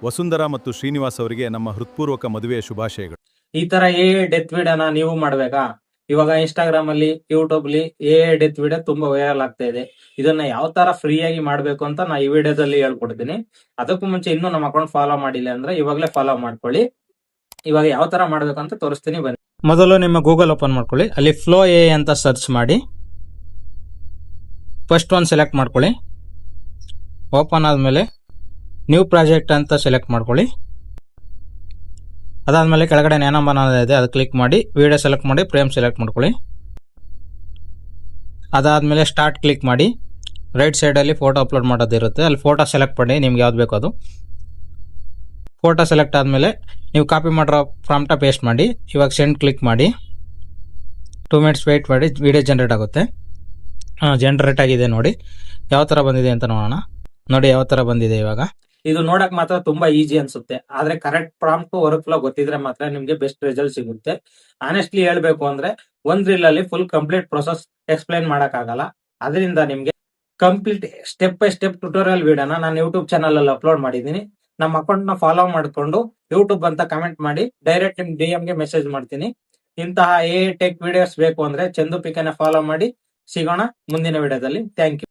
ವಸುಂಧರಾ ಮತ್ತು ಶ್ರೀನಿವಾಸ್ ಅವರಿಗೆ ನಮ್ಮ ಹೃತ್ಪೂರ್ವಕ ಮದುವೆಯ ಶುಭಾಶಯಗಳು. ಈ ತರ ಡೆತ್ ವಿಡಿಯೋನ ನೀವು ಮಾಡ್ಬೇಕಾ? ಇವಾಗ ಇನ್ಸ್ಟಾಗ್ರಾಮ್ ಅಲ್ಲಿ, ಯೂಟ್ಯೂಬ್ ಅಲ್ಲಿ ಡೆತ್ ವಿಡಿಯೋ ತುಂಬಾ ವೈರಲ್ ಆಗ್ತಾ ಇದೆ. ಇದನ್ನ ಯಾವ ತರ ಫ್ರೀ ಆಗಿ ಮಾಡ್ಬೇಕು ಅಂತ ನಾ ಈ ವಿಡಿಯೋದಲ್ಲಿ ಹೇಳ್ಕೊಡ್ತೀನಿ. ಅದಕ್ಕೂ ಮುಂಚೆ ಇನ್ನೂ ನಮ್ಮ ಅಕೌಂಟ್ ಫಾಲೋ ಮಾಡಿಲ್ಲ ಅಂದ್ರೆ ಇವಾಗಲೇ ಫಾಲೋ ಮಾಡ್ಕೊಳ್ಳಿ. ಇವಾಗ ಯಾವ ತರ ಮಾಡ್ಬೇಕು ಅಂತ ತೋರಿಸ್ತೀನಿ ಬನ್ನಿ. ಮೊದಲು ನಿಮ್ಮ ಗೂಗಲ್ ಓಪನ್ ಮಾಡ್ಕೊಳ್ಳಿ. ಅಲ್ಲಿ ಫ್ಲೋ ಅಂತ ಸರ್ಚ್ ಮಾಡಿ ಫಸ್ಟ್ ಒಂದು ಸೆಲೆಕ್ಟ್ ಮಾಡ್ಕೊಳ್ಳಿ. ಓಪನ್ ಆದ್ಮೇಲೆ ನ್ಯೂ ಪ್ರಾಜೆಕ್ಟ್ ಅಂತ ಸೆಲೆಕ್ಟ್ ಮಾಡ್ಕೊಳ್ಳಿ. ಅದಾದ್ಮೇಲೆ ಕೆಳಗಡೆ ನೇನಂಬರ್ ಇದೆ, ಅದು ಕ್ಲಿಕ್ ಮಾಡಿ ವಿಡಿಯೋ ಸೆಲೆಕ್ಟ್ ಮಾಡಿ ಫ್ರೇಮ್ ಸೆಲೆಕ್ಟ್ ಮಾಡ್ಕೊಳ್ಳಿ. ಅದಾದ್ಮೇಲೆ ಸ್ಟಾರ್ಟ್ ಕ್ಲಿಕ್ ಮಾಡಿ. ರೈಟ್ ಸೈಡಲ್ಲಿ ಫೋಟೋ ಅಪ್ಲೋಡ್ ಮಾಡೋದಿರುತ್ತೆ, ಅಲ್ಲಿ ಫೋಟೋ ಸೆಲೆಕ್ಟ್ ಮಾಡಿ ನಿಮ್ಗೆ ಯಾವ್ದು ಬೇಕೋ ಅದು. ಫೋಟೋ ಸೆಲೆಕ್ಟ್ ಆದಮೇಲೆ ನೀವು ಕಾಪಿ ಮಾಡಿರೋ ಪ್ರಾಂಪ್ಟ ಪೇಸ್ಟ್ ಮಾಡಿ. ಇವಾಗ ಸೆಂಡ್ ಕ್ಲಿಕ್ ಮಾಡಿ 2 ಮಿನಿಟ್ಸ್ ವೆಯ್ಟ್ ಮಾಡಿ, ವಿಡಿಯೋ ಜನರೇಟ್ ಆಗುತ್ತೆ. ಜನರೇಟ್ ಆಗಿದೆ ನೋಡಿ. ಯಾವ ಥರ ಬಂದಿದೆ ಅಂತ ನೋಡೋಣ. ನೋಡಿ ಯಾವ ಥರ ಬಂದಿದೆ. ಇವಾಗ ಇದು ನೋಡಕ್ ಮಾತ್ರ ತುಂಬಾ ಈಜಿ ಅನ್ಸುತ್ತೆ, ಆದ್ರೆ ಕರೆಕ್ಟ್ ಪ್ರಾಂಪ್ಟ್ ವರ್ಕ್ ಫ್ಲೋ ಗೊತ್ತಿದ್ರೆ ಮಾತ್ರ ನಿಮ್ಗೆ ಬೆಸ್ಟ್ ರಿಸಲ್ಟ್ ಸಿಗುತ್ತೆ. ಆನೆಸ್ಟ್ಲಿ ಹೇಳ್ಬೇಕು ಅಂದ್ರೆ ಒಂದ್ ರೀಲ್ ಅಲ್ಲಿ ಫುಲ್ ಕಂಪ್ಲೀಟ್ ಪ್ರೊಸೆಸ್ ಎಕ್ಸ್ಪ್ಲೈನ್ ಮಾಡಕ್ ಆಗಲ್ಲ. ಅದರಿಂದ ನಿಮ್ಗೆ complete step by step tutorial ವಿಡಿಯೋನ ನಾನು ಯೂಟ್ಯೂಬ್ ಚಾನಲ್ ಅಲ್ಲಿ ಅಪ್ಲೋಡ್ ಮಾಡಿದೀನಿ. ನಮ್ಮ ಅಕೌಂಟ್ ನ ಫಾಲೋ ಮಾಡ್ಕೊಂಡು ಯೂಟ್ಯೂಬ್ ಅಂತ ಕಮೆಂಟ್ ಮಾಡಿ ಡೈರೆಕ್ಟ್ ನಿಮ್ DM ಗೆ ಮೆಸೇಜ್ ಮಾಡ್ತೀನಿ. ಇಂತಹ ಟೆಕ್ ವಿಡಿಯೋಸ್ ಬೇಕು ಅಂದ್ರೆ ಚಂದು ಪಿಕನ ಫಾಲೋ ಮಾಡಿ. ಸಿಗೋಣ ಮುಂದಿನ ವಿಡಿಯೋದಲ್ಲಿ. Thank you.